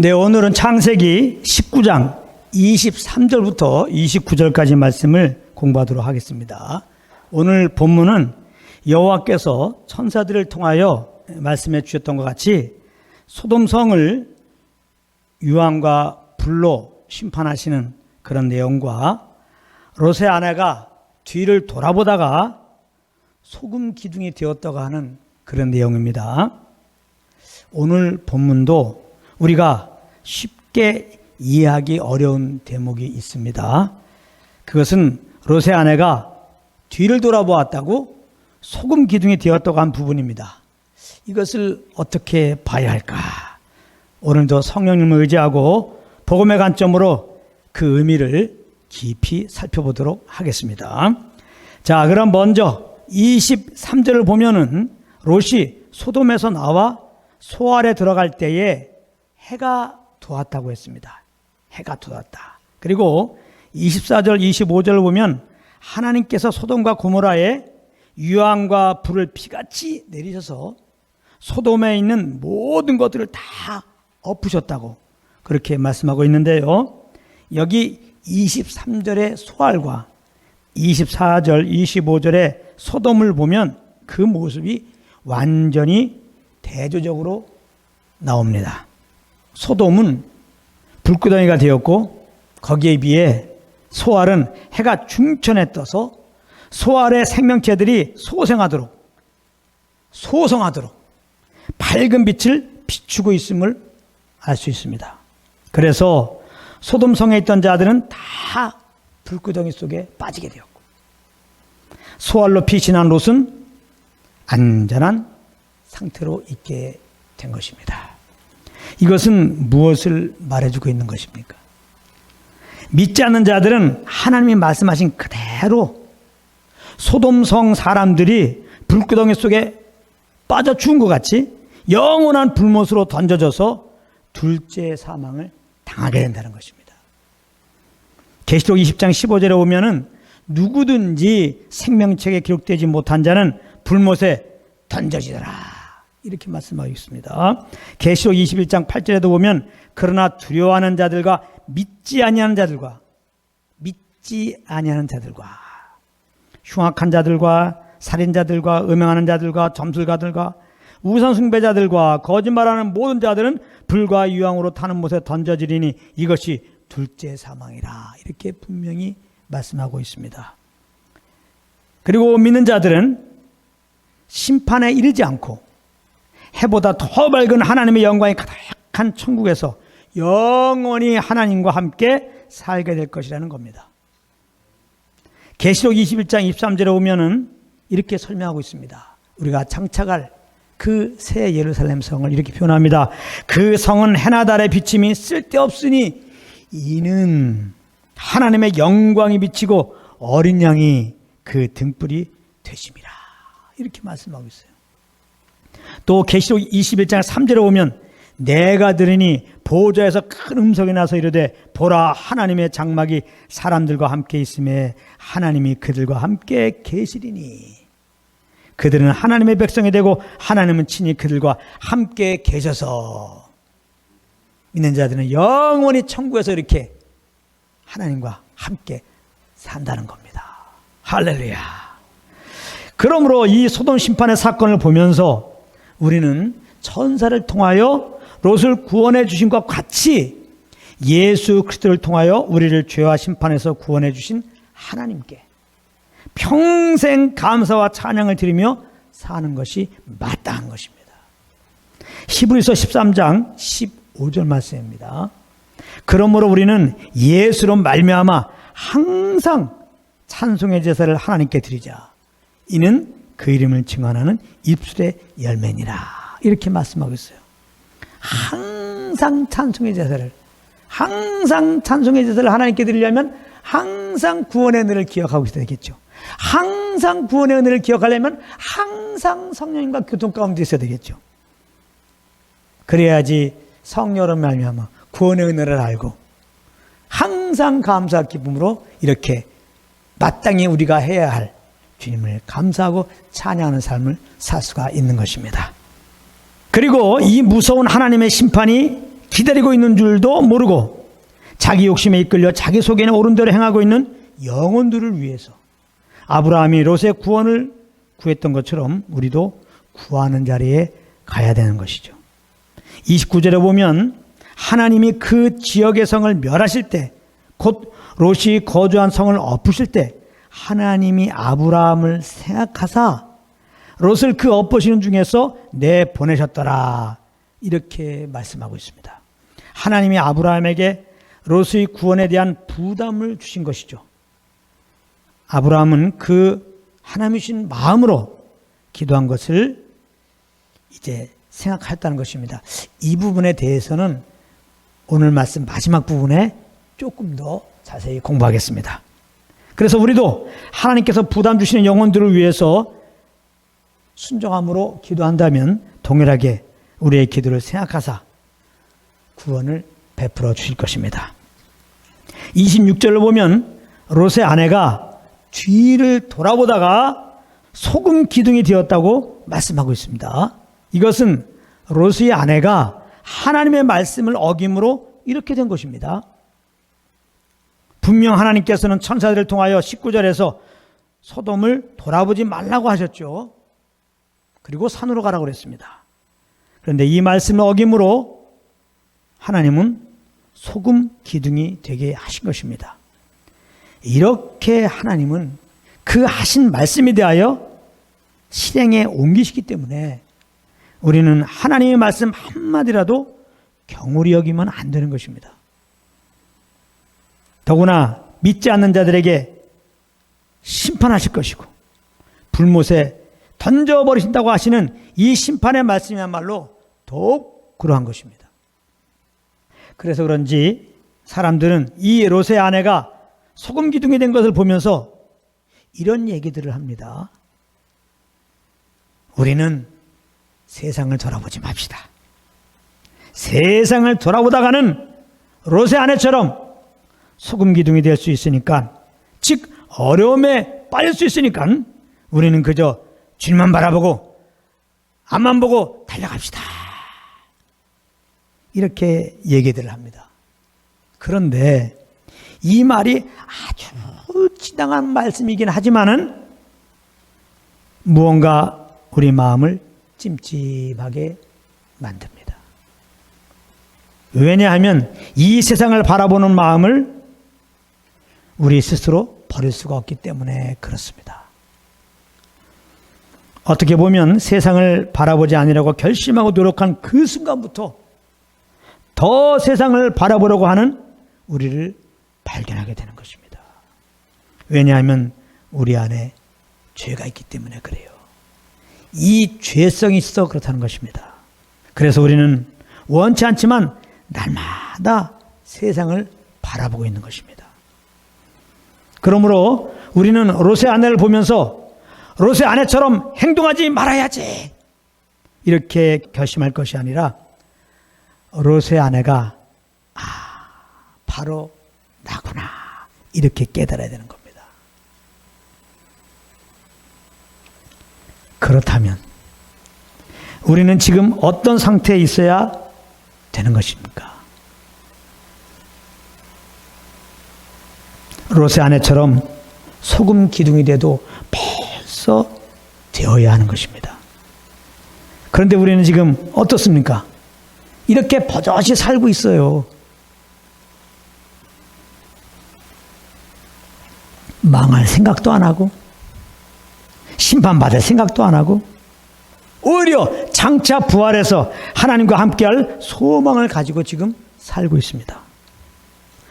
네, 오늘은 창세기 19장 23절부터 29절까지 말씀을 공부하도록 하겠습니다. 오늘 본문은 여호와께서 천사들을 통하여 말씀해 주셨던 것 같이 소돔성을 유황과 불로 심판하시는 그런 내용과 롯의 아내가 뒤를 돌아보다가 소금 기둥이 되었다고 하는 그런 내용입니다. 오늘 본문도 우리가 쉽게 이해하기 어려운 대목이 있습니다. 그것은 롯의 아내가 뒤를 돌아보았다고 소금 기둥이 되었다고 한 부분입니다. 이것을 어떻게 봐야 할까? 오늘도 성령님을 의지하고 복음의 관점으로 그 의미를 깊이 살펴보도록 하겠습니다. 자, 그럼 먼저 23절을 보면은 롯이 소돔에서 나와 소알에 들어갈 때에 해가 돋았다고 했습니다. 해가 돋았다. 그리고 24절, 25절을 보면 하나님께서 소돔과 고모라에 유황과 불을 피같이 내리셔서 소돔에 있는 모든 것들을 다 엎으셨다고 그렇게 말씀하고 있는데요. 여기 23절의 소알과 24절, 25절의 소돔을 보면 그 모습이 완전히 대조적으로 나옵니다. 소돔은 불구덩이가 되었고 거기에 비해 소알은 해가 중천에 떠서 소알의 생명체들이 소성하도록 밝은 빛을 비추고 있음을 알 수 있습니다. 그래서 소돔성에 있던 자들은 다 불구덩이 속에 빠지게 되었고 소알로 피신한 롯은 안전한 상태로 있게 된 것입니다. 이것은 무엇을 말해주고 있는 것입니까? 믿지 않는 자들은 하나님이 말씀하신 그대로 소돔성 사람들이 불구덩이 속에 빠져 죽은 것 같이 영원한 불못으로 던져져서 둘째 사망을 당하게 된다는 것입니다. 계시록 20장 15절에 보면은 누구든지 생명책에 기록되지 못한 자는 불못에 던져지더라 이렇게 말씀하고 있습니다. 계시록 21장 8절에도 보면 그러나 두려워하는 자들과 믿지 아니하는 자들과 흉악한 자들과 살인자들과 음행하는 자들과 점술가들과 우상숭배자들과 거짓말하는 모든 자들은 불과 유황으로 타는 못에 던져지리니 이것이 둘째 사망이라 이렇게 분명히 말씀하고 있습니다. 그리고 믿는 자들은 심판에 이르지 않고 해보다 더 밝은 하나님의 영광이 가득한 천국에서 영원히 하나님과 함께 살게 될 것이라는 겁니다. 계시록 21장 23절에 보면은 이렇게 설명하고 있습니다. 우리가 장착할 그 새 예루살렘 성을 이렇게 표현합니다. 그 성은 해나 달의 비침이 쓸데없으니 이는 하나님의 영광이 비치고 어린 양이 그 등불이 되심이라 이렇게 말씀하고 있어요. 또 계시록 21장 3절에 보면 내가 들으니 보좌에서 큰 음성이 나서 이르되 보라 하나님의 장막이 사람들과 함께 있음에 하나님이 그들과 함께 계시리니 그들은 하나님의 백성이 되고 하나님은 친히 그들과 함께 계셔서 믿는 자들은 영원히 천국에서 이렇게 하나님과 함께 산다는 겁니다. 할렐루야. 그러므로 이 소돔 심판의 사건을 보면서 우리는 천사를 통하여 롯을 구원해 주신 것과 같이 예수 그리스도를 통하여 우리를 죄와 심판에서 구원해 주신 하나님께 평생 감사와 찬양을 드리며 사는 것이 마땅한 것입니다. 히브리서 13장 15절 말씀입니다. 그러므로 우리는 예수로 말미암아 항상 찬송의 제사를 하나님께 드리자. 이는 그 이름을 증언하는 입술의 열매니라. 이렇게 말씀하고 있어요. 항상 찬송의 제사를 하나님께 드리려면 항상 구원의 은혜를 기억하고 있어야 되겠죠. 항상 구원의 은혜를 기억하려면 항상 성령님과 교통 가운데 있어야 되겠죠. 그래야지 성령으로 말미암아 구원의 은혜를 알고 항상 감사 기쁨으로 이렇게 마땅히 우리가 해야 할 주님을 감사하고 찬양하는 삶을 살 수가 있는 것입니다. 그리고 이 무서운 하나님의 심판이 기다리고 있는 줄도 모르고 자기 욕심에 이끌려 자기 속에는 옳은 대로 행하고 있는 영혼들을 위해서 아브라함이 롯의 구원을 구했던 것처럼 우리도 구하는 자리에 가야 되는 것이죠. 29절에 보면 하나님이 그 지역의 성을 멸하실 때, 곧 롯이 거주한 성을 엎으실 때 하나님이 아브라함을 생각하사 롯을 그 엎으시는 중에서 내보내셨더라, 이렇게 말씀하고 있습니다. 하나님이 아브라함에게 롯의 구원에 대한 부담을 주신 것이죠. 아브라함은 그 하나님이 주신 마음으로 기도한 것을 이제 생각했다는 것입니다. 이 부분에 대해서는 오늘 말씀 마지막 부분에 조금 더 자세히 공부하겠습니다. 그래서 우리도 하나님께서 부담 주시는 영혼들을 위해서 순종함으로 기도한다면 동일하게 우리의 기도를 생각하사 구원을 베풀어 주실 것입니다. 26절을 보면 롯의 아내가 뒤를 돌아보다가 소금 기둥이 되었다고 말씀하고 있습니다. 이것은 롯의 아내가 하나님의 말씀을 어김으로 이렇게 된 것입니다. 분명 하나님께서는 천사들을 통하여 19절에서 소돔을 돌아보지 말라고 하셨죠. 그리고 산으로 가라고 그랬습니다. 그런데 이 말씀을 어김으로 하나님은 소금 기둥이 되게 하신 것입니다. 이렇게 하나님은 그 하신 말씀에 대하여 실행에 옮기시기 때문에 우리는 하나님의 말씀 한마디라도 경홀히 여기면 안 되는 것입니다. 더구나 믿지 않는 자들에게 심판하실 것이고 불못에 던져버리신다고 하시는 이 심판의 말씀이야말로 더욱 그러한 것입니다. 그래서 그런지 사람들은 이 롯의 아내가 소금 기둥이 된 것을 보면서 이런 얘기들을 합니다. 우리는 세상을 돌아보지 맙시다. 세상을 돌아보다가는 롯의 아내처럼 소금 기둥이 될 수 있으니까, 즉 어려움에 빠질 수 있으니까 우리는 그저 줄만 바라보고 앞만 보고 달려갑시다. 이렇게 얘기들을 합니다. 그런데 이 말이 아주 지당한 말씀이긴 하지만은 무언가 우리 마음을 찜찜하게 만듭니다. 왜냐하면 이 세상을 바라보는 마음을 우리 스스로 버릴 수가 없기 때문에 그렇습니다. 어떻게 보면 세상을 바라보지 않으려고 결심하고 노력한 그 순간부터 더 세상을 바라보려고 하는 우리를 발견하게 되는 것입니다. 왜냐하면 우리 안에 죄가 있기 때문에 그래요. 이 죄성이 있어 그렇다는 것입니다. 그래서 우리는 원치 않지만 날마다 세상을 바라보고 있는 것입니다. 그러므로 우리는 롯의 아내를 보면서 롯의 아내처럼 행동하지 말아야지 이렇게 결심할 것이 아니라 롯의 아내가 바로 나구나 이렇게 깨달아야 되는 겁니다. 그렇다면 우리는 지금 어떤 상태에 있어야 되는 것입니까? 롯의 아내처럼 소금 기둥이 돼도 벌써 되어야 하는 것입니다. 그런데 우리는 지금 어떻습니까? 이렇게 버젓이 살고 있어요. 망할 생각도 안 하고 심판받을 생각도 안 하고 오히려 장차 부활해서 하나님과 함께할 소망을 가지고 지금 살고 있습니다.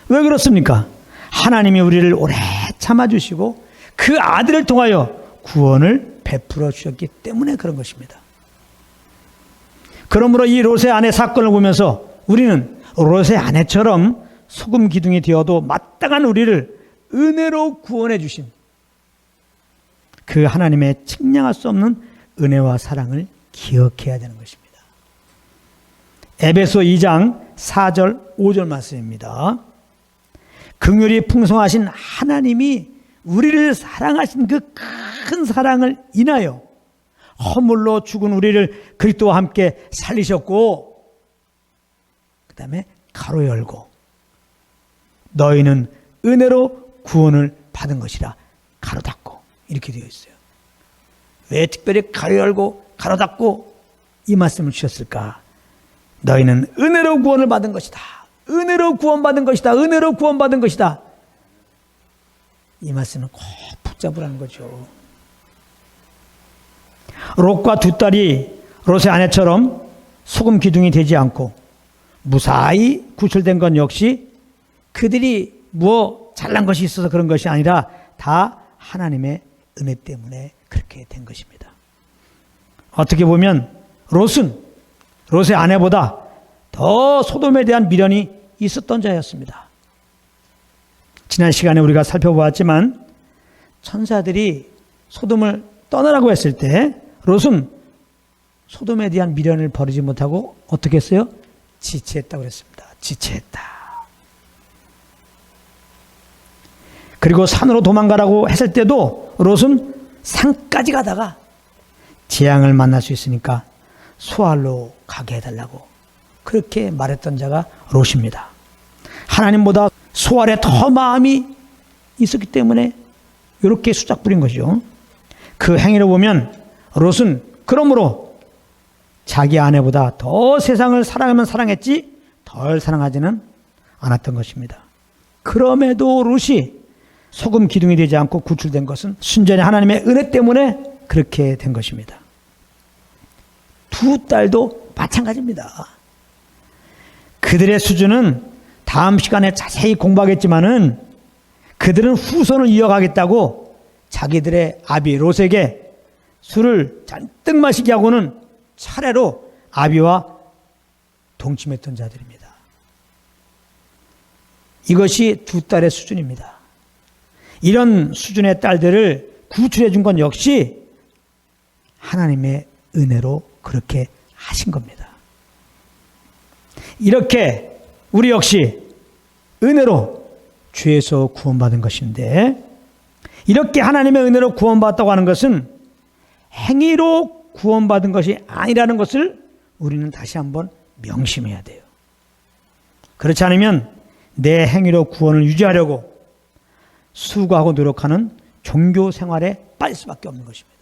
왜 그렇습니까? 하나님이 우리를 오래 참아주시고 그 아들을 통하여 구원을 베풀어 주셨기 때문에 그런 것입니다. 그러므로 이 롯의 아내 사건을 보면서 우리는 롯의 아내처럼 소금 기둥이 되어도 마땅한 우리를 은혜로 구원해 주신 그 하나님의 측량할 수 없는 은혜와 사랑을 기억해야 되는 것입니다. 에베소 2장 4절 5절 말씀입니다. 긍휼이 풍성하신 하나님이 우리를 사랑하신 그 큰 사랑을 인하여 허물로 죽은 우리를 그리스도와 함께 살리셨고 그 다음에 가로 열고 너희는 은혜로 구원을 받은 것이라 가로 닫고 이렇게 되어 있어요. 왜 특별히 가로 열고 가로 닫고 이 말씀을 주셨을까? 너희는 은혜로 구원을 받은 것이다. 은혜로 구원받은 것이다. 은혜로 구원받은 것이다. 이 말씀을 꼭 붙잡으라는 거죠. 롯과 두 딸이 롯의 아내처럼 소금 기둥이 되지 않고 무사히 구출된 건 역시 그들이 뭐 잘난 것이 있어서 그런 것이 아니라 다 하나님의 은혜 때문에 그렇게 된 것입니다. 어떻게 보면 롯은 롯의 아내보다 더 소돔에 대한 미련이 있었던 자였습니다. 지난 시간에 우리가 살펴보았지만 천사들이 소돔을 떠나라고 했을 때 롯은 소돔에 대한 미련을 버리지 못하고 어떻게 했어요? 지체했다고 그랬습니다. 지체했다. 그리고 산으로 도망가라고 했을 때도 롯은 산까지 가다가 재앙을 만날 수 있으니까 소알로 가게 해달라고 그렇게 말했던 자가 롯입니다. 하나님보다 소알에 더 마음이 있었기 때문에 이렇게 수작 부린 것이죠. 그 행위를 보면 롯은 그러므로 자기 아내보다 더 세상을 사랑하면 사랑했지 덜 사랑하지는 않았던 것입니다. 그럼에도 롯이 소금 기둥이 되지 않고 구출된 것은 순전히 하나님의 은혜 때문에 그렇게 된 것입니다. 두 딸도 마찬가지입니다. 그들의 수준은 다음 시간에 자세히 공부하겠지만은 그들은 후손을 이어가겠다고 자기들의 아비 롯에게 술을 잔뜩 마시게 하고는 차례로 아비와 동침했던 자들입니다. 이것이 두 딸의 수준입니다. 이런 수준의 딸들을 구출해 준 건 역시 하나님의 은혜로 그렇게 하신 겁니다. 이렇게 우리 역시 은혜로 죄에서 구원받은 것인데 이렇게 하나님의 은혜로 구원받았다고 하는 것은 행위로 구원받은 것이 아니라는 것을 우리는 다시 한번 명심해야 돼요. 그렇지 않으면 내 행위로 구원을 유지하려고 수고하고 노력하는 종교 생활에 빠질 수밖에 없는 것입니다.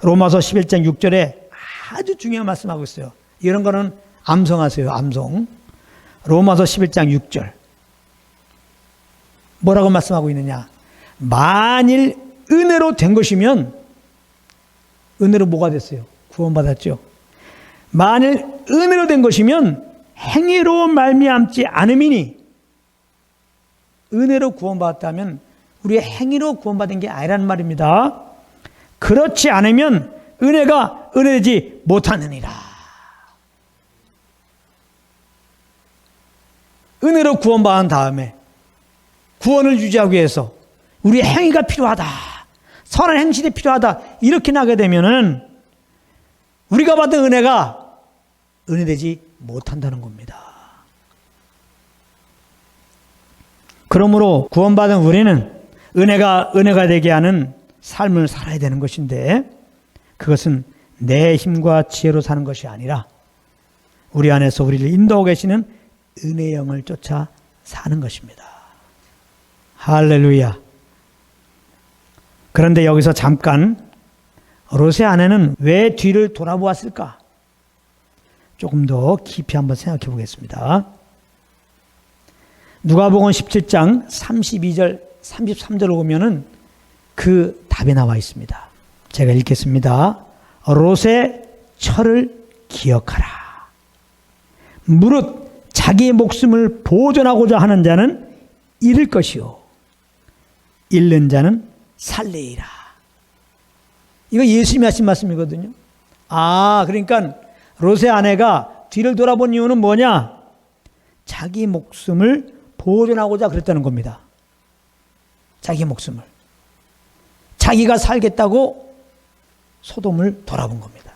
로마서 11장 6절에 아주 중요한 말씀하고 있어요. 이런 거는 암송하세요. 암송. 로마서 11장 6절. 뭐라고 말씀하고 있느냐? 만일 은혜로 된 것이면 은혜로 뭐가 됐어요? 구원받았죠. 만일 은혜로 된 것이면 행위로 말미암지 않음이니 은혜로 구원받았다면 우리의 행위로 구원받은 게 아니라는 말입니다. 그렇지 않으면 은혜가 은혜되지 못하느니라. 은혜로 구원받은 다음에 구원을 유지하기 위해서 우리의 행위가 필요하다. 선한 행실이 필요하다. 이렇게 나게 되면은 우리가 받은 은혜가 은혜되지 못한다는 겁니다. 그러므로 구원받은 우리는 은혜가 되게 하는 삶을 살아야 되는 것인데 그것은 내 힘과 지혜로 사는 것이 아니라 우리 안에서 우리를 인도하고 계시는 은혜의 영을 쫓아 사는 것입니다. 할렐루야. 그런데 여기서 잠깐 롯의 아내는 왜 뒤를 돌아보았을까? 조금 더 깊이 한번 생각해 보겠습니다. 누가복음 17장 32절 33절을 보면은 그 답이 나와 있습니다. 제가 읽겠습니다. 롯의 철을 기억하라. 무릇 자기의 목숨을 보존하고자 하는 자는 잃을 것이요 잃는 자는 살리리라. 이거 예수님이 하신 말씀이거든요. 그러니까 롯의 아내가 뒤를 돌아본 이유는 뭐냐? 자기 목숨을 보존하고자 그랬다는 겁니다. 자기 목숨을. 자기가 살겠다고 소돔을 돌아본 겁니다.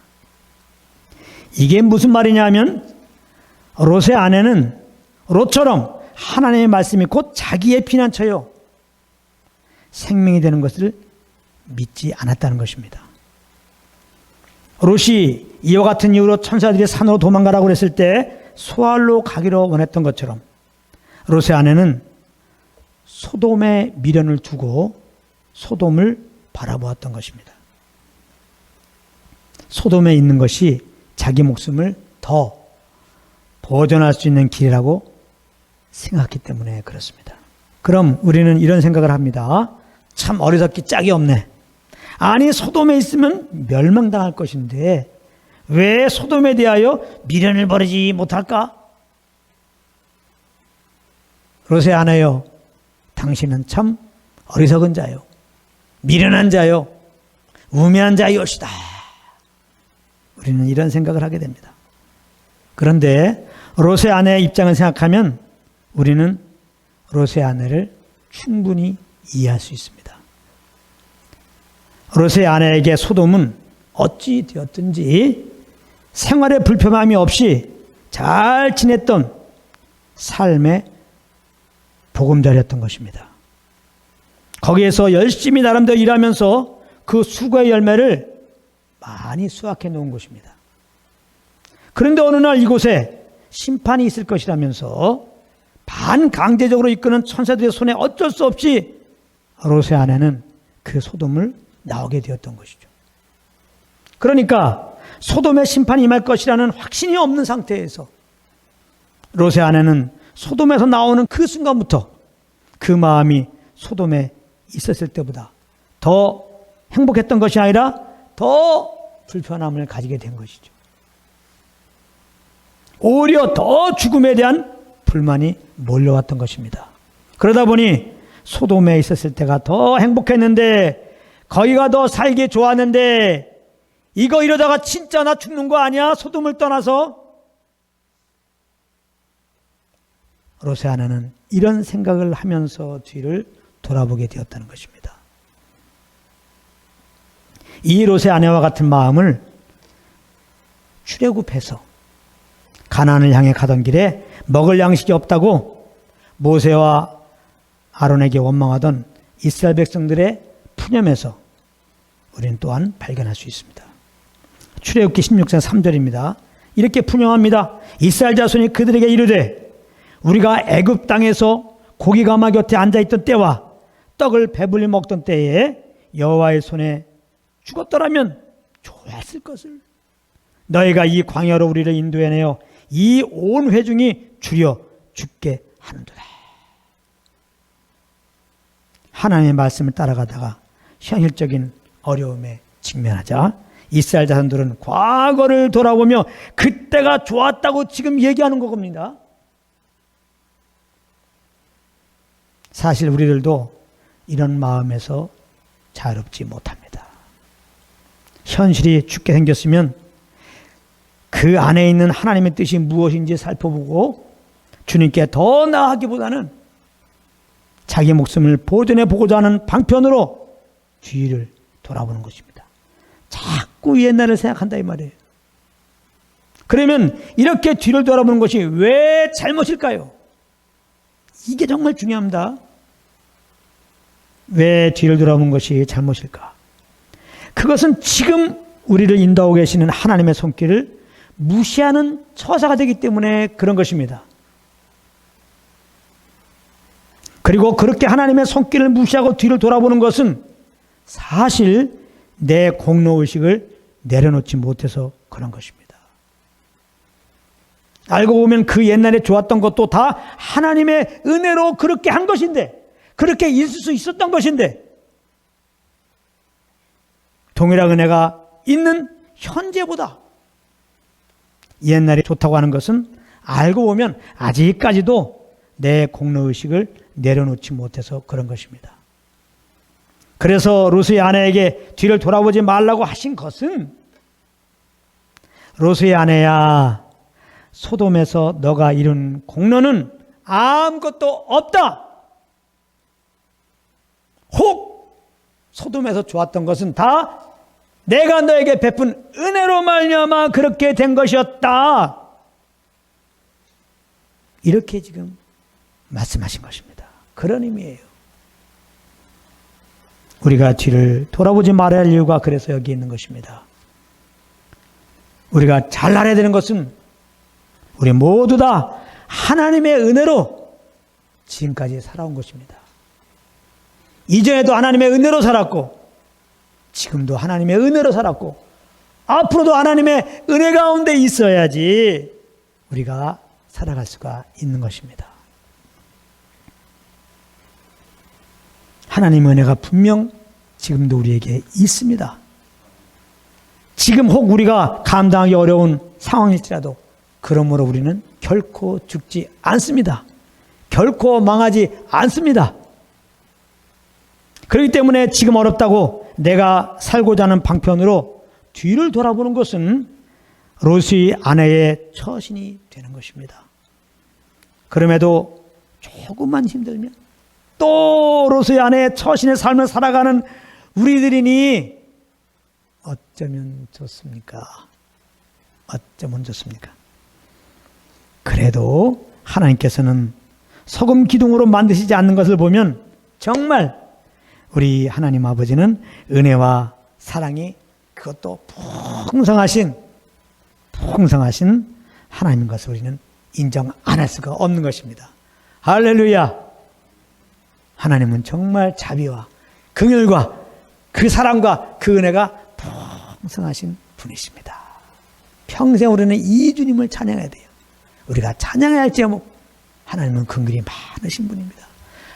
이게 무슨 말이냐 하면 롯의 아내는 롯처럼 하나님의 말씀이 곧 자기의 피난처요 생명이 되는 것을 믿지 않았다는 것입니다. 롯이 이와 같은 이유로 천사들이 산으로 도망가라고 했을 때 소알로 가기로 원했던 것처럼 롯의 아내는 소돔의 미련을 두고 소돔을 바라보았던 것입니다. 소돔에 있는 것이 자기 목숨을 더 보존할 수 있는 길이라고 생각했기 때문에 그렇습니다. 그럼 우리는 이런 생각을 합니다. 참 어리석기 짝이 없네. 아니 소돔에 있으면 멸망당할 것인데 왜 소돔에 대하여 미련을 버리지 못할까? 롯의 아내여, 당신은 참 어리석은 자요, 미련한 자요, 우매한 자이옵시다. 우리는 이런 생각을 하게 됩니다. 그런데 롯의 아내의 입장을 생각하면 우리는 롯의 아내를 충분히 이해할 수 있습니다. 롯의 아내에게 소돔은 어찌 되었든지 생활에 불편함이 없이 잘 지냈던 삶의 보금자리였던 것입니다. 거기에서 열심히 나름대로 일하면서 그 수고의 열매를 많이 수확해 놓은 곳입니다. 그런데 어느 날 이곳에 심판이 있을 것이라면서 반강제적으로 이끄는 천사들의 손에 어쩔 수 없이 롯의 아내는 그 소돔을 나오게 되었던 것이죠. 그러니까 소돔의 심판이 임할 것이라는 확신이 없는 상태에서 롯의 아내는 소돔에서 나오는 그 순간부터 그 마음이 소돔에 있었을 때보다 더 행복했던 것이 아니라 더 불편함을 가지게 된 것이죠. 오히려 더 죽음에 대한 불만이 몰려왔던 것입니다. 그러다 보니 소돔에 있었을 때가 더 행복했는데, 거기가 더 살기 좋았는데, 이거 이러다가 진짜 나 죽는 거 아니야? 소돔을 떠나서? 롯의 아내는 이런 생각을 하면서 뒤를 돌아보게 되었다는 것입니다. 이 롯의 아내와 같은 마음을 출애굽해서 가나안을 향해 가던 길에 먹을 양식이 없다고 모세와 아론에게 원망하던 이스라엘 백성들의 푸념에서 우리는 또한 발견할 수 있습니다. 출애굽기 16장 3절입니다. 이렇게 푸념합니다. 이스라엘 자손이 그들에게 이르되 우리가 애굽 땅에서 고기 가마 곁에 앉아있던 때와 떡을 배불리 먹던 때에 여호와의 손에 죽었더라면 좋았을 것을. 너희가 이 광야로 우리를 인도해내어 이 온 회중이 주려 죽게 하는도다. 하나님의 말씀을 따라가다가 현실적인 어려움에 직면하자 이스라엘 자손들은 과거를 돌아보며 그때가 좋았다고 지금 얘기하는 겁니다. 사실 우리들도 이런 마음에서 자유롭지 못합니다. 현실이 죽게 생겼으면 그 안에 있는 하나님의 뜻이 무엇인지 살펴보고 주님께 더 나아가기보다는 자기 목숨을 보존해 보고자 하는 방편으로 뒤를 돌아보는 것입니다. 자꾸 옛날을 생각한다 이 말이에요. 그러면 이렇게 뒤를 돌아보는 것이 왜 잘못일까요? 이게 정말 중요합니다. 왜 뒤를 돌아보는 것이 잘못일까? 그것은 지금 우리를 인도하고 계시는 하나님의 손길을 무시하는 처사가 되기 때문에 그런 것입니다. 그리고 그렇게 하나님의 손길을 무시하고 뒤를 돌아보는 것은 사실 내 공로의식을 내려놓지 못해서 그런 것입니다. 알고 보면 그 옛날에 좋았던 것도 다 하나님의 은혜로 그렇게 한 것인데, 그렇게 있을 수 있었던 것인데, 동일한 은혜가 있는 현재보다 옛날에 좋다고 하는 것은 알고 보면 아직까지도 내 공로의식을 내려놓지 못해서 그런 것입니다. 그래서 롯의 아내에게 뒤를 돌아보지 말라고 하신 것은, 롯의 아내야, 소돔에서 너가 이룬 공로는 아무것도 없다. 혹 소돔에서 좋았던 것은 다 내가 너에게 베푼 은혜로 말미암아 그렇게 된 것이었다. 이렇게 지금 말씀하신 것입니다. 그런 의미예요. 우리가 뒤를 돌아보지 말아야 할 이유가 그래서 여기 있는 것입니다. 우리가 잘 알아야 되는 것은 우리 모두 다 하나님의 은혜로 지금까지 살아온 것입니다. 이전에도 하나님의 은혜로 살았고, 지금도 하나님의 은혜로 살았고, 앞으로도 하나님의 은혜 가운데 있어야지 우리가 살아갈 수가 있는 것입니다. 하나님의 은혜가 분명 지금도 우리에게 있습니다. 지금 혹 우리가 감당하기 어려운 상황일지라도 그러므로 우리는 결코 죽지 않습니다. 결코 망하지 않습니다. 그렇기 때문에 지금 어렵다고 내가 살고자 하는 방편으로 뒤를 돌아보는 것은 롯의 아내의 처신이 되는 것입니다. 그럼에도 조금만 힘들면 또 롯의 아내의 처신의 삶을 살아가는 우리들이니 어쩌면 좋습니까? 어쩌면 좋습니까? 그래도 하나님께서는 소금 기둥으로 만드시지 않는 것을 보면 정말 우리 하나님 아버지는 은혜와 사랑이 그것도 풍성하신 하나님인 것을 우리는 인정 안 할 수가 없는 것입니다. 할렐루야! 하나님은 정말 자비와 긍휼과 그 사랑과 그 은혜가 풍성하신 분이십니다. 평생 우리는 이 주님을 찬양해야 돼요. 우리가 찬양해야 할 제목, 하나님은 긍휼이 많으신 분입니다.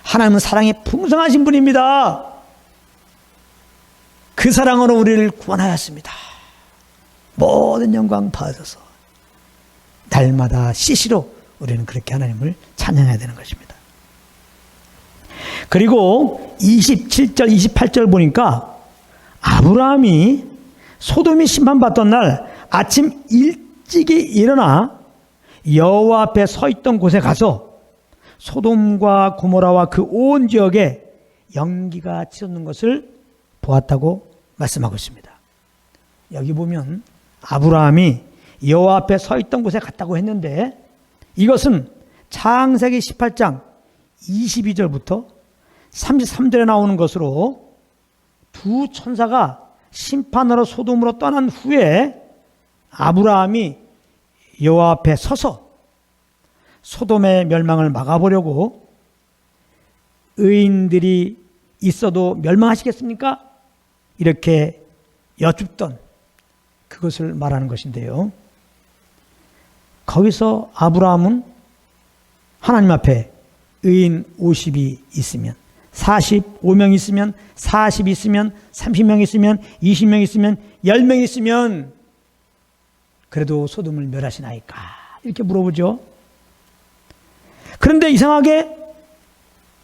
하나님은 사랑이 풍성하신 분입니다. 그 사랑으로 우리를 구원하였습니다. 모든 영광 받으셔서 날마다 시시로 우리는 그렇게 하나님을 찬양해야 되는 것입니다. 그리고 27절, 28절 보니까 아브라함이 소돔이 심판받던 날 아침 일찍이 일어나 여호와 앞에 서 있던 곳에 가서 소돔과 고모라와 그 온 지역에 연기가 치솟는 것을 보았다고 말씀하고 있습니다. 여기 보면 아브라함이 여호와 앞에 서 있던 곳에 갔다고 했는데 이것은 창세기 18장 22절부터 33절에 나오는 것으로 두 천사가 심판하러 소돔으로 떠난 후에 아브라함이 여호와 앞에 서서 소돔의 멸망을 막아보려고 의인들이 있어도 멸망하시겠습니까? 이렇게 여쭙던 그것을 말하는 것인데요. 거기서 아브라함은 하나님 앞에 의인 50이 있으면 45명 있으면 40 있으면 30명 있으면 20명 있으면 10명 있으면 그래도 소돔을 멸하시나이까? 이렇게 물어보죠. 그런데 이상하게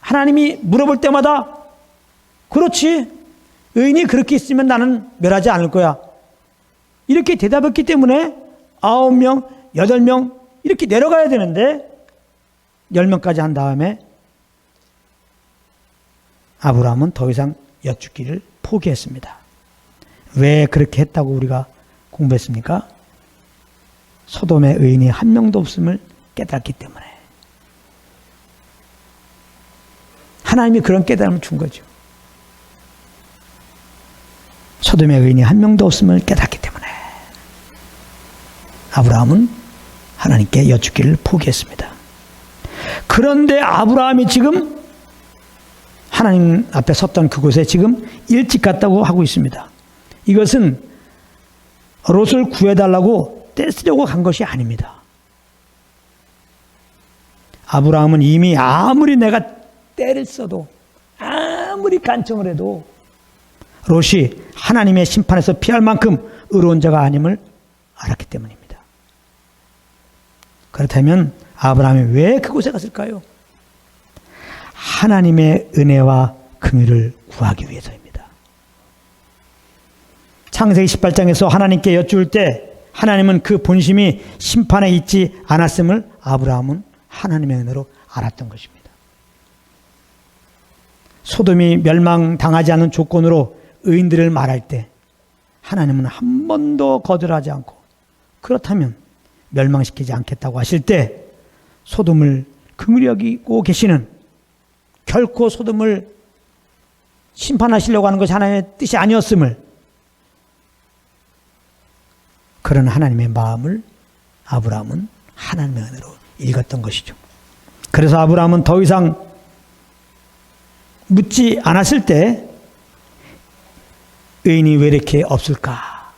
하나님이 물어볼 때마다 그렇지, 의인이 그렇게 있으면 나는 멸하지 않을 거야, 이렇게 대답했기 때문에 9명, 8명 이렇게 내려가야 되는데 10명까지 한 다음에 아브라함은 더 이상 여쭙기를 포기했습니다. 왜 그렇게 했다고 우리가 공부했습니까? 소돔의 의인이 한 명도 없음을 깨닫기 때문에. 하나님이 그런 깨달음을 준 거죠. 소돔의 의인이 한 명도 없음을 깨닫기 때문에 아브라함은 하나님께 여쭙기를 포기했습니다. 그런데 아브라함이 지금 하나님 앞에 섰던 그곳에 지금 일찍 갔다고 하고 있습니다. 이것은 롯을 구해달라고 떼쓰려고 간 것이 아닙니다. 아브라함은 이미 아무리 내가 떼를 써도 아무리 간청을 해도 롯이 하나님의 심판에서 피할 만큼 의로운 자가 아님을 알았기 때문입니다. 그렇다면 아브라함이 왜 그곳에 갔을까요? 하나님의 은혜와 긍휼을 구하기 위해서입니다. 창세기 18장에서 하나님께 여쭈을 때 하나님은 그 본심이 심판에 있지 않았음을 아브라함은 하나님의 은혜로 알았던 것입니다. 소돔이 멸망당하지 않은 조건으로 의인들을 말할 때 하나님은 한 번도 거절하지 않고 그렇다면 멸망시키지 않겠다고 하실 때 소돔을 긍휼히 여기고 계시는, 결코 소돔을 심판하시려고 하는 것이 하나님의 뜻이 아니었음을, 그런 하나님의 마음을 아브라함은 하나님의 은혜로 읽었던 것이죠. 그래서 아브라함은 더 이상 묻지 않았을 때 의인이 왜 이렇게 없을까?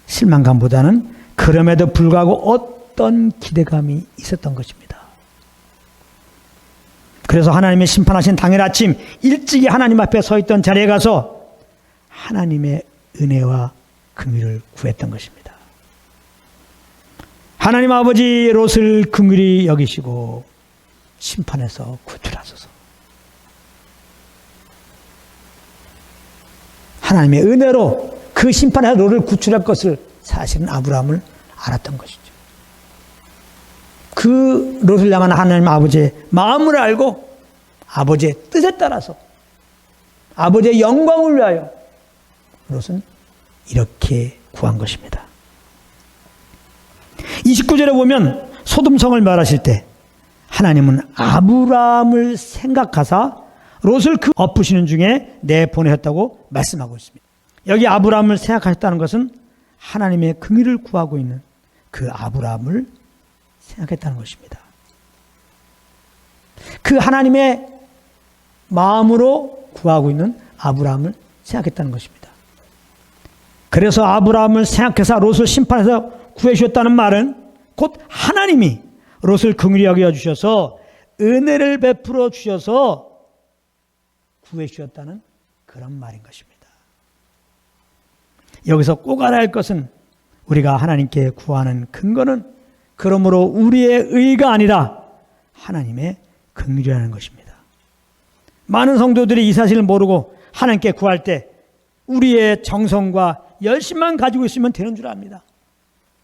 실망감보다는 그럼에도 불구하고 어떤 기대감이 있었던 것입니다. 그래서 하나님의 심판하신 당일 아침 일찍이 하나님 앞에 서 있던 자리에 가서 하나님의 은혜와 긍휼을 구했던 것입니다. 하나님 아버지 롯을 긍휼히 여기시고 심판에서 구출하소서. 하나님의 은혜로 그 심판에서 롯을 구출할 것을 사실은 아브라함을 알았던 것이죠. 그 롯을 향한 하나님 아버지의 마음을 알고 아버지의 뜻에 따라서 아버지의 영광을 위하여 롯은 이렇게 구한 것입니다. 29절에 보면 소돔성을 멸하실 때 하나님은 아브라함을 생각하사 롯을 그 엎으시는 중에 내보내셨다고 말씀하고 있습니다. 여기 아브라함을 생각하셨다는 것은 하나님의 긍휼을 구하고 있는 그 아브라함을 생각했다는 것입니다. 그 하나님의 마음으로 구하고 있는 아브라함을 생각했다는 것입니다. 그래서 아브라함을 생각해서 롯을 심판해서 구해주셨다는 말은 곧 하나님이 롯을 긍휼히 여겨주셔서 은혜를 베풀어 주셔서 구해주셨다는 그런 말인 것입니다. 여기서 꼭 알아야 할 것은 우리가 하나님께 구하는 근거는 그러므로 우리의 의가 아니라 하나님의 긍휼이라는 것입니다. 많은 성도들이 이 사실을 모르고 하나님께 구할 때 우리의 정성과 열심만 가지고 있으면 되는 줄 압니다.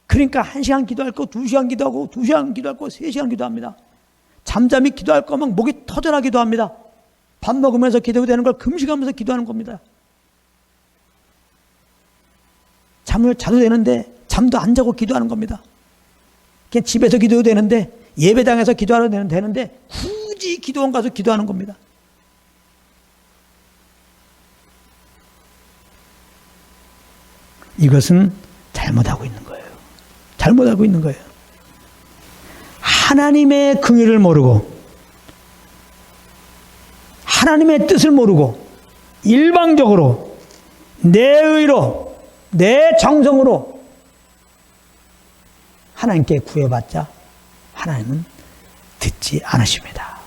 그러니까 1시간 기도할 거 2시간 기도하고 2시간 기도할 거 3시간 기도합니다. 잠잠히 기도할 거 막 목이 터져라 기도합니다. 밥 먹으면서 기도해도 되는 걸 금식하면서 기도하는 겁니다. 잠을 자도 되는데 잠도 안 자고 기도하는 겁니다. 그냥 집에서 기도해도 되는데 예배당에서 기도하면 되는데 굳이 기도원 가서 기도하는 겁니다. 이것은 잘못하고 있는 거예요. 잘못하고 있는 거예요. 하나님의 긍휼을 모르고 하나님의 뜻을 모르고 일방적으로 내 의로 내 정성으로 하나님께 구해봤자 하나님은 듣지 않으십니다.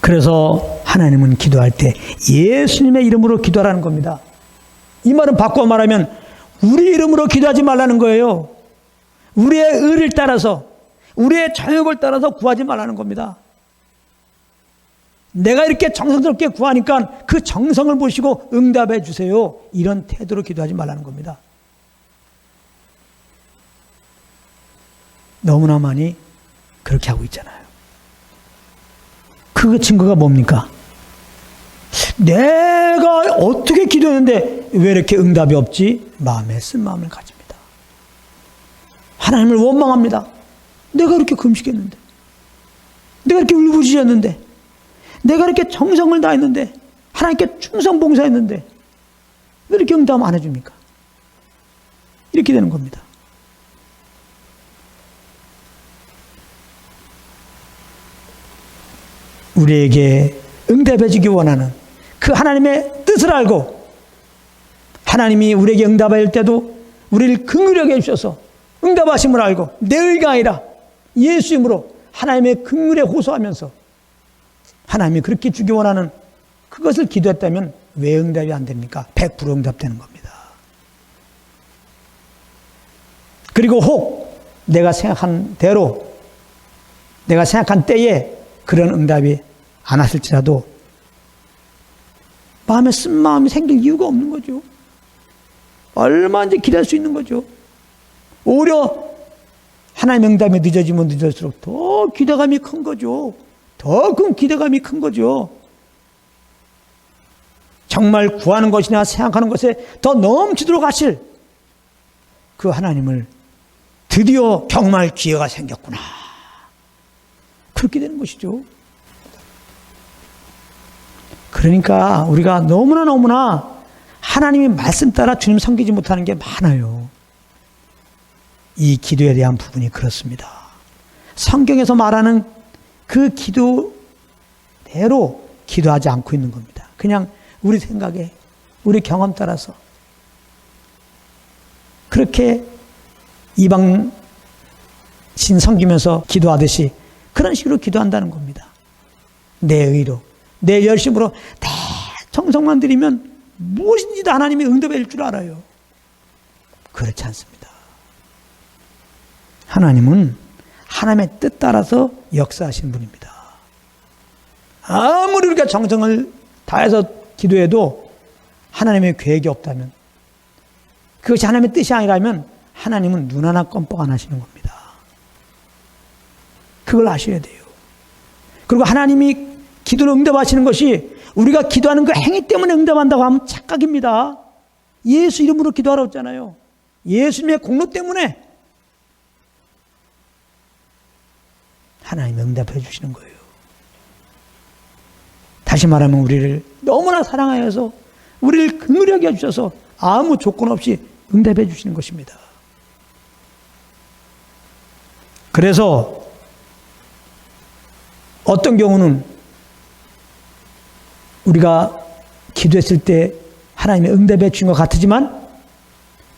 그래서 하나님은 기도할 때 예수님의 이름으로 기도하라는 겁니다. 이 말은 바꿔 말하면 우리 이름으로 기도하지 말라는 거예요. 우리의 의를 따라서 우리의 정욕을 따라서 구하지 말라는 겁니다. 내가 이렇게 정성스럽게 구하니까 그 정성을 보시고 응답해 주세요. 이런 태도로 기도하지 말라는 겁니다. 너무나 많이 그렇게 하고 있잖아요. 그 증거가 뭡니까? 내가 어떻게 기도했는데 왜 이렇게 응답이 없지? 마음에 쓴 마음을 가집니다. 하나님을 원망합니다. 내가 이렇게 금식했는데, 내가 이렇게 울부짖었는데, 내가 이렇게 정성을 다했는데, 하나님께 충성 봉사했는데 왜 이렇게 응답 안 해줍니까? 이렇게 되는 겁니다. 우리에게 응답해 주기 원하는 그 하나님의 뜻을 알고 하나님이 우리에게 응답할 때도 우리를 긍휼하게 해주셔서 응답하심을 알고 내 의가 아니라 예수 이름으로 하나님의 긍휼에 호소하면서 하나님이 그렇게 주기 원하는 그것을 기도했다면 왜 응답이 안 됩니까? 100% 응답되는 겁니다. 그리고 혹 내가 생각한 대로 내가 생각한 때에 그런 응답이 안 왔을지라도 마음에 쓴 마음이 생길 이유가 없는 거죠. 얼마든지 기대할 수 있는 거죠. 오히려 하나님의 응답이 늦어지면 늦을수록 더 기대감이 큰 거죠. 더 큰 기대감이 큰 거죠. 정말 구하는 것이나 생각하는 것에 더 넘치도록 하실 그 하나님을 드디어 경험할 기회가 생겼구나. 그렇게 되는 것이죠. 그러니까 우리가 너무나 하나님의 말씀 따라 주님 섬기지 못하는 게 많아요. 이 기도에 대한 부분이 그렇습니다. 성경에서 말하는 그 기도대로 기도하지 않고 있는 겁니다. 그냥 우리 생각에, 우리 경험 따라서 그렇게 이방신 섬기면서 기도하듯이 그런 식으로 기도한다는 겁니다. 내 의로, 내 열심으로 대청성만 드리면 무엇인지도 하나님이 응답해 줄 줄 알아요. 그렇지 않습니다. 하나님은 하나님의 뜻 따라서 역사하시는 분입니다. 아무리 우리가 정성을 다해서 기도해도 하나님의 계획이 없다면, 그것이 하나님의 뜻이 아니라면 하나님은 눈 하나 껌뻑 안 하시는 겁니다. 그걸 아셔야 돼요. 그리고 하나님이 기도를 응답하시는 것이 우리가 기도하는 그 행위 때문에 응답한다고 하면 착각입니다. 예수 이름으로 기도하라고 했잖아요. 예수님의 공로 때문에 하나님이 응답해 주시는 거예요. 다시 말하면 우리를 너무나 사랑하여서 우리를 긍휼히 여겨 주셔서 아무 조건 없이 응답해 주시는 것입니다. 그래서 어떤 경우는 우리가 기도했을 때 하나님이 응답해 주신 것 같지만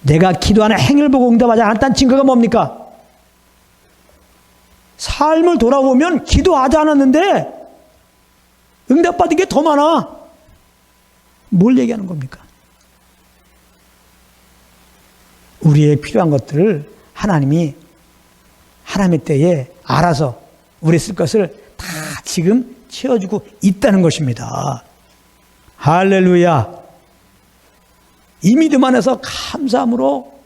내가 기도하는 행위를 보고 응답하지 않았다는 증거가 뭡니까? 삶을 돌아보면 기도하지 않았는데 응답받은 게 더 많아. 뭘 얘기하는 겁니까? 우리의 필요한 것들을 하나님이 하나님의 때에 알아서 우리 쓸 것을 다 지금 채워주고 있다는 것입니다. 할렐루야. 이 믿음 안에서 감사함으로,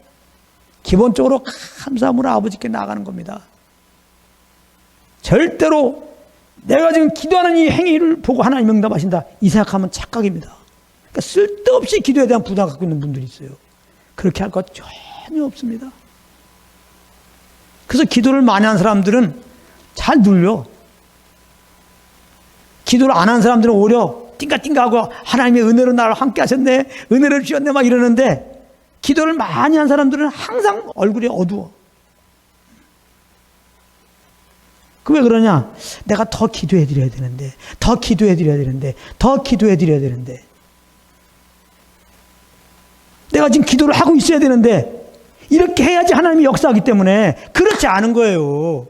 기본적으로 감사함으로 아버지께 나아가는 겁니다. 절대로 내가 지금 기도하는 이 행위를 보고 하나님 응답하신다 이 생각하면 착각입니다. 그러니까 쓸데없이 기도에 대한 부담을 갖고 있는 분들이 있어요. 그렇게 할 것 전혀 없습니다. 그래서 기도를 많이 하는 사람들은 잘 눌려. 기도를 안 하는 사람들은 오히려 띵가띵가하고 하나님의 은혜로 나를 함께 하셨네, 은혜를 주셨네 막 이러는데, 기도를 많이 한 사람들은 항상 얼굴이 어두워. 그 왜 그러냐? 내가 더 기도해 드려야 되는데, 더 기도해 드려야 되는데, 더 기도해 드려야 되는데, 내가 지금 기도를 하고 있어야 되는데, 이렇게 해야지 하나님이 역사하기 때문에 그렇지 않은 거예요.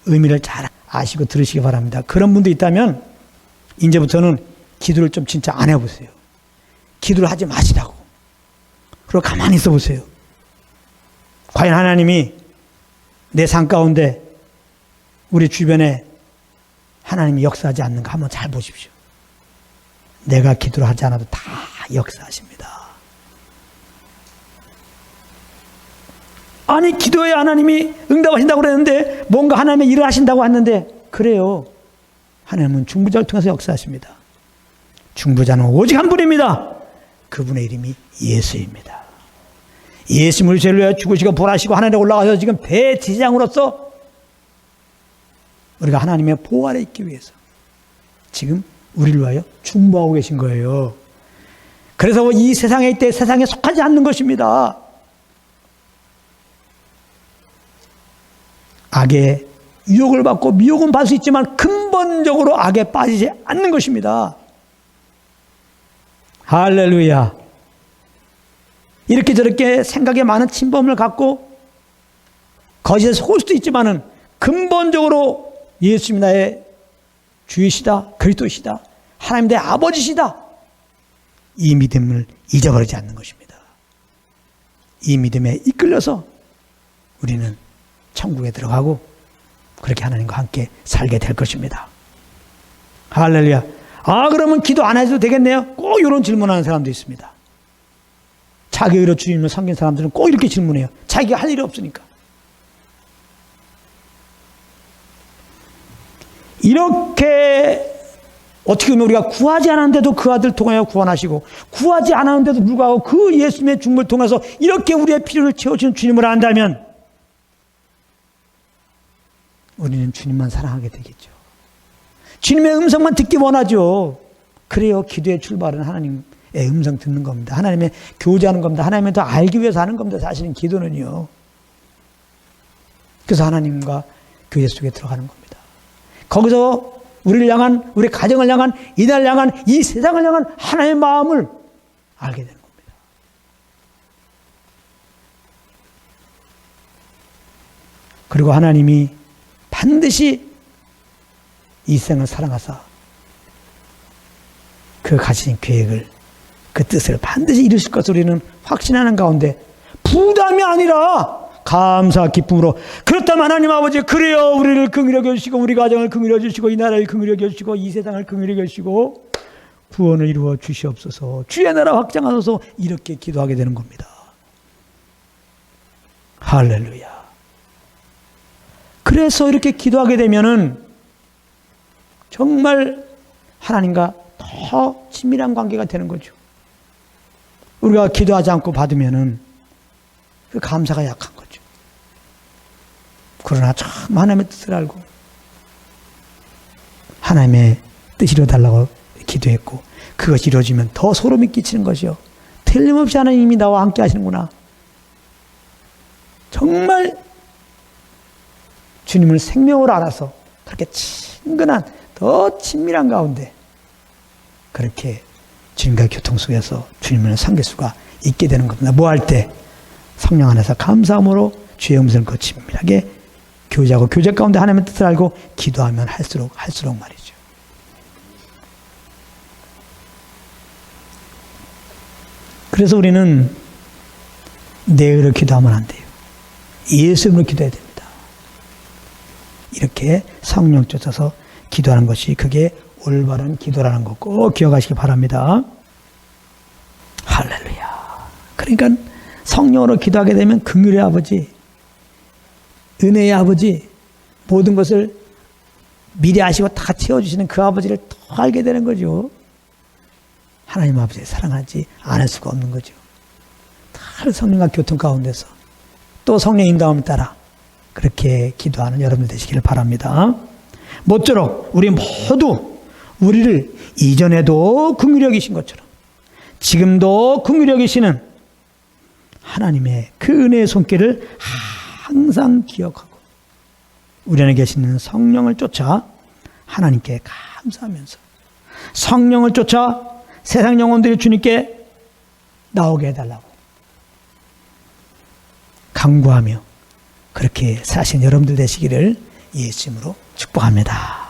의미를 잘 아시고 들으시기 바랍니다. 그런 분도 있다면 이제부터는 기도를 좀 진짜 안 해보세요. 기도를 하지 마시라고. 그리고 가만히 있어 보세요. 과연 하나님이 내 삶 가운데 우리 주변에 하나님이 역사하지 않는가 한번 잘 보십시오. 내가 기도를 하지 않아도 다 역사하십니다. 아니 기도에 하나님이 응답하신다고 그랬는데, 뭔가 하나님의 일을 하신다고 했는데, 그래요. 하나님은 중보자를 통해서 역사하십니다. 중보자는 오직 한 분입니다. 그분의 이름이 예수입니다. 예수님을 죄를 위하여 죽으시고 부활하시고 하늘에 올라가서 지금 대제사장으로서 우리가 하나님의 보호 아래 있기 위해서 지금 우리를 위하여 중보하고 계신 거예요. 그래서 이 세상에 있을 때 세상에 속하지 않는 것입니다. 악의 유혹을 받고 미혹은 받을 수 있지만 근본적으로 악에 빠지지 않는 것입니다. 할렐루야. 이렇게 저렇게 생각에 많은 침범을 갖고 거짓에 속을 수도 있지만은 근본적으로 예수님이 나의 주이시다, 그리스도시다, 하나님 내 아버지시다, 이 믿음을 잊어버리지 않는 것입니다. 이 믿음에 이끌려서 우리는 천국에 들어가고 그렇게 하나님과 함께 살게 될 것입니다. 할렐루야. 아, 그러면 기도 안 해도 되겠네요? 꼭 이런 질문하는 사람도 있습니다. 자기 의로 주님을 섬긴 사람들은 꼭 이렇게 질문해요. 자기가 할 일이 없으니까. 이렇게 어떻게 보면 우리가 구하지 않았는데도 그 아들 통하여 구원하시고, 구하지 않았는데도 불구하고 그 예수님의 죽음을 통해서 이렇게 우리의 필요를 채워주는 주님을 안다면 우리는 주님만 사랑하게 되겠죠. 주님의 음성만 듣기 원하죠. 그래요. 기도의 출발은 하나님의 음성 듣는 겁니다. 하나님의 교제하는 겁니다. 하나님을 더 알기 위해서 하는 겁니다. 사실은 기도는요. 그래서 하나님과 교제 속에 들어가는 겁니다. 거기서 우리를 향한, 우리 가정을 향한, 이날 향한, 이 세상을 향한 하나님의 마음을 알게 되는 겁니다. 그리고 하나님이 반드시 이 세상을 사랑하사 그 가진 계획을, 그 뜻을 반드시 이루실 것을 우리는 확신하는 가운데 부담이 아니라 감사 기쁨으로, 그렇다면 하나님 아버지, 그래요, 우리를 긍휼히 여겨주시고 우리 가정을 긍휼히 여겨주시고 이 나라를 긍휼히 여겨주시고 이 세상을 긍휼히 여겨주시고 구원을 이루어 주시옵소서, 주의 나라 확장하소서, 이렇게 기도하게 되는 겁니다. 할렐루야. 그래서 이렇게 기도하게 되면은 정말 하나님과 더 친밀한 관계가 되는 거죠. 우리가 기도하지 않고 받으면은 그 감사가 약한 거죠. 그러나 참 하나님의 뜻을 알고 하나님의 뜻이 이루어달라고 기도했고 그것이 이루어지면 더 소름이 끼치는 것이요. 틀림없이 하나님이 나와 함께 하시는구나. 정말 주님을 생명으로 알아서 그렇게 친근한, 더 친밀한 가운데 그렇게 주님과 교통 속에서 주님을 섬길 수가 있게 되는 겁니다. 뭐 할 때? 성령 안에서 감사함으로 주의 음성을 그 친밀하게 교제하고 교제 가운데 하나님의 뜻을 알고 기도하면 할수록 말이죠. 그래서 우리는 내 의로 기도하면 안 돼요. 예수 이름으로 기도해야 됩니다. 이렇게 성령 쫓아서 기도하는 것이 그게 올바른 기도라는 거 꼭 기억하시기 바랍니다. 할렐루야. 그러니까 성령으로 기도하게 되면 긍휼의 아버지, 은혜의 아버지, 모든 것을 미리 아시고 다 채워주시는 그 아버지를 더 알게 되는 거죠. 하나님 아버지를 사랑하지 않을 수가 없는 거죠. 다 성령과 교통 가운데서 또 성령 인도함을 따라 그렇게 기도하는 여러분들 되시기를 바랍니다. 모쪼록 우리 모두 우리를 이전에도 긍휼히 여기신 것처럼 지금도 긍휼히 여기시는 하나님의 그 은혜의 손길을 항상 기억하고 우리 안에 계시는 성령을 쫓아 하나님께 감사하면서 성령을 쫓아 세상 영혼들이 주님께 나오게 해달라고 간구하며 그렇게 사신 여러분들 되시기를 예수 이름으로 축복합니다.